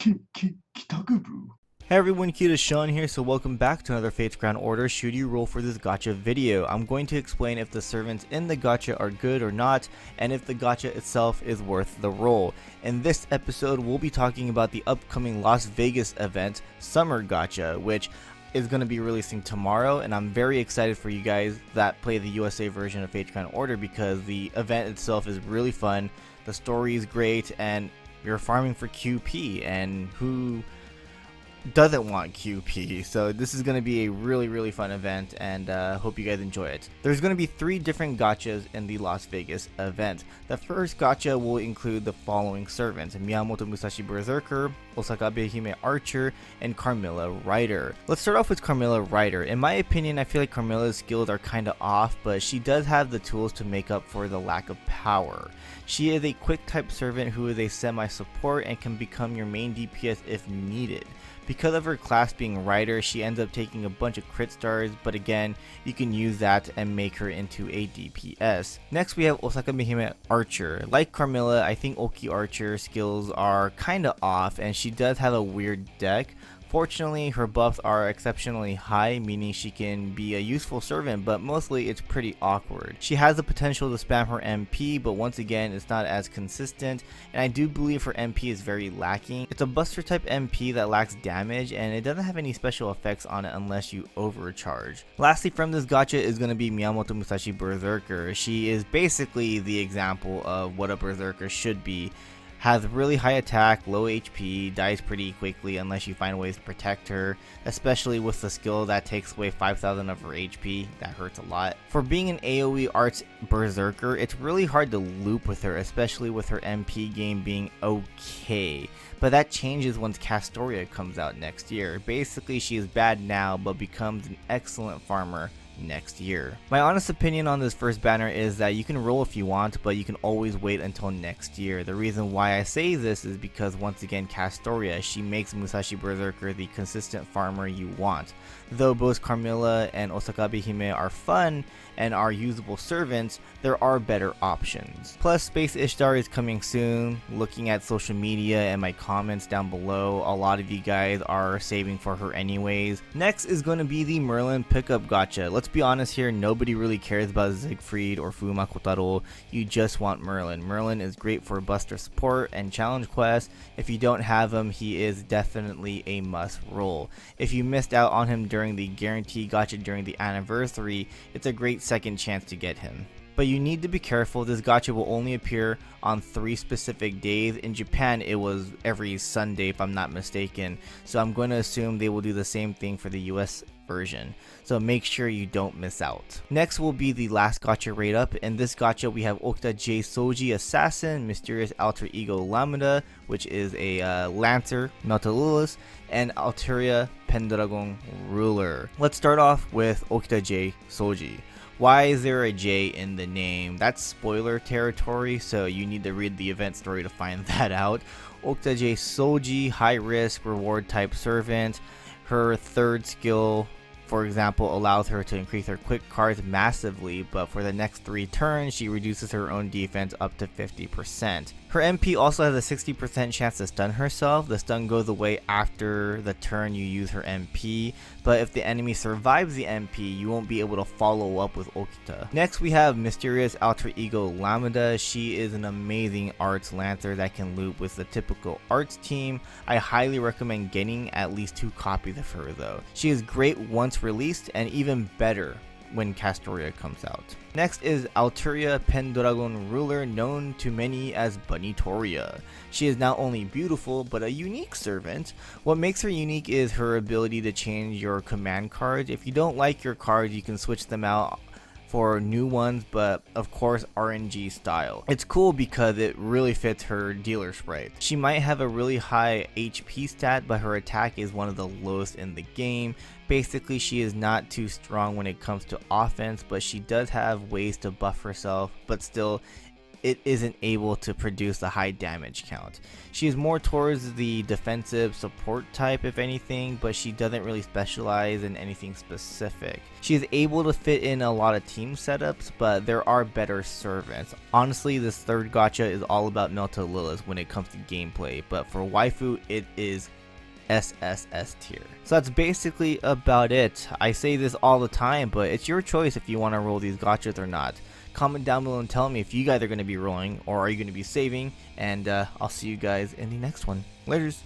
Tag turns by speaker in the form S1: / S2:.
S1: Kitakubu.
S2: Hey everyone, KitaSean here, so welcome back to another Fate's Ground Order should you roll for this gacha video. I'm going to explain if the servants in the gacha are good or not, and if the gacha itself is worth the roll. In this episode, we'll be talking about the upcoming Las Vegas event, Summer Gacha, which is going to be releasing tomorrow, and I'm very excited for you guys that play the USA version of Fate's Ground Order because the event itself is really fun, the story is great, and you're farming for QP, and who doesn't want QP? So this is going to be a really fun event, and hope you guys enjoy it. There's going to be 3 different gachas in the Las Vegas event. The first gacha will include the following servants: Miyamoto Musashi Berserker, Osaka Behemoth Archer, and Carmilla Writer. Let's start off with Carmilla Writer. In my opinion, I feel like Carmilla's skills are kinda off, but she does have the tools to make up for the lack of power. She is a quick type servant who is a semi-support and can become your main DPS if needed. Because of her class being Writer, she ends up taking a bunch of crit stars, but again, you can use that and make her into a DPS. Next we have Osaka Behemoth Archer. Like Carmilla, I think Oki Archer skills are kinda off, and she does have a weird deck. Fortunately, her buffs are exceptionally high, meaning she can be a useful servant, but mostly it's pretty awkward. She has the potential to spam her MP, but once again, it's not as consistent, and I do believe her MP is very lacking. It's a buster type MP that lacks damage, and it doesn't have any special effects on it unless you overcharge. Lastly, from this gacha is going to be Miyamoto Musashi Berserker. She is basically the example of what a Berserker should be. Has really high attack, low HP, dies pretty quickly unless you find ways to protect her, especially with the skill that takes away 5,000 of her HP. That hurts a lot. For being an AoE arts Berserker, it's really hard to loop with her, especially with her MP game being okay. But that changes once Castoria comes out next year. Basically, she is bad now, but becomes an excellent farmer next year. My honest opinion on this first banner is that you can roll if you want, but you can always wait until next year. The reason why I say this is because once again, Castoria, she makes Musashi Berserker the consistent farmer you want. Though both Carmilla and Osaka Behemoth are fun and are usable servants, there are better options. Plus, Space Ishtar is coming soon. Looking at social media and my comments down below, a lot of you guys are saving for her anyways. Next is going to be the Merlin pickup gacha. Let's be honest here, nobody really cares about Siegfried or Fuma Kotaro. You just want Merlin. Merlin is great for buster support and challenge quests. If you don't have him, he is definitely a must roll. If you missed out on him during the guarantee gacha during the anniversary, it's a great second chance to get him. But you need to be careful. This gacha will only appear on 3 specific days. In Japan, it was every Sunday if I'm not mistaken. So I'm going to assume they will do the same thing for the US version. So make sure you don't miss out. Next will be the last gacha rate up. In this gacha, we have Okita J Soji Assassin, Mysterious Alter Ego Lamada, which is a Lancer, Meltalulus, and Alteria Pendragon Ruler. Let's start off with Okita J Soji. Why is there a J in the name? That's spoiler territory, so you need to read the event story to find that out. Okita J Soji, high risk, reward type servant. Her third skill, for example, allows her to increase her quick cards massively, but for the next 3 turns, she reduces her own defense up to 50%. Her MP also has a 60% chance to stun herself. The stun goes away after the turn you use her MP, but if the enemy survives the MP, you won't be able to follow up with Okita. Next we have Mysterious Alter Ego Lamada. She is an amazing arts lancer that can loop with the typical arts team. I highly recommend getting at least 2 copies of her though. She is great once released and even better when Castoria comes out. Next is Alteria Pendragon Ruler, known to many as Bunnytoria. She is not only beautiful, but a unique servant. What makes her unique is her ability to change your command cards. If you don't like your cards, you can switch them out for new ones, but of course RNG style. It's cool because it really fits her dealer sprite. She might have a really high HP stat, but her attack is one of the lowest in the game. Basically, she is not too strong when it comes to offense, but she does have ways to buff herself, but still it isn't able to produce a high damage count. She is more towards the defensive support type if anything, but she doesn't really specialize in anything specific. She is able to fit in a lot of team setups, but there are better servants. Honestly, this third gacha is all about Melta Lilith when it comes to gameplay, but for waifu it is SSS tier. So that's basically about it. I say this all the time, but it's your choice if you want to roll these gachas or not. Comment down below and tell me if you guys are going to be rolling or are you going to be saving, and I'll see you guys in the next one. Laters.